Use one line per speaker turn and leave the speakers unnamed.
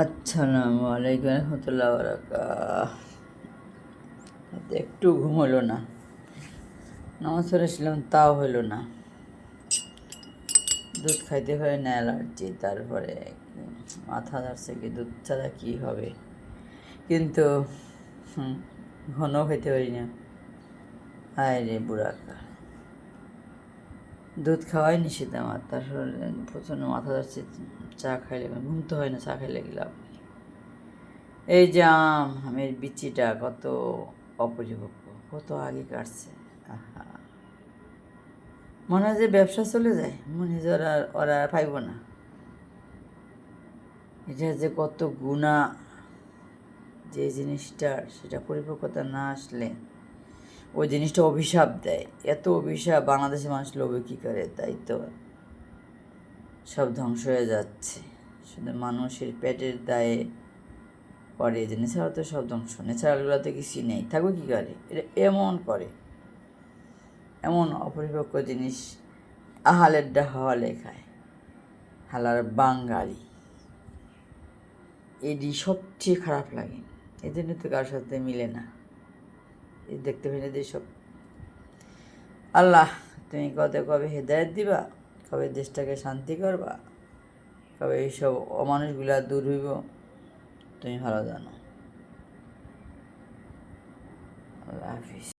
আসসালামু আলাইকুম রহমতুল্লাহ বারাকাতুহ। একটু ঘুম হলো না, নামাজ পড়েছিলাম তাও হলো না। দুধ খাইতে হয় না, অ্যালার্জি, তারপরে মাথা ধরছে কি দুধ ছাড়া কী হবে, কিন্তু ঘন খেতে পারি না। আয় রে বুড়াকা, দুধ খাওয়াই নিষেধ আমার, তারপরে প্রচণ্ড মাথা ধরছে। চা খাইলে ঘুম তো হয় না, চা খাইলে কি লাভ নেই। এই যে আমের বিচিটা কত অপরিপক্ক, কত আগে কাটছে। আহা, মনে হয় যে ব্যবসা চলে যায়, মনে হয় যে ওরা ওরা পাইব না। এটা যে কত গুণা, যে জিনিসটার সেটা পরিপক্কতা না আসলে ওই জিনিসটা অভিশাপ দেয়। এত অভিশাপ বাংলাদেশের মানুষ লোভে কী করে, তাই তো সব ধ্বংস হয়ে যাচ্ছে। শুধু মানুষের পেটের দায়ে করে, যে নেচারাল তো সব ধ্বংস, নেচারালগুলোতে কিছুই নেই, থাকবে কী করে। এটা এমন করে, এমন অপরিপক্ক জিনিস আহালের ডা হওয়ালে খায়। হালার বাঙালি, এটি সবচেয়ে খারাপ লাগে। এই জন্য তো কারোর সাথে মিলে না, এই দেখতে পেলে যে সব। আল্লাহ, তুমি কবে হেদায়েত দিবা, কবে দেশটাকে শান্তি করবা, কবে এইসব অমানুষগুলা দূর হইব, তুমি ভালো জানো। আল্লাহ হাফিজ।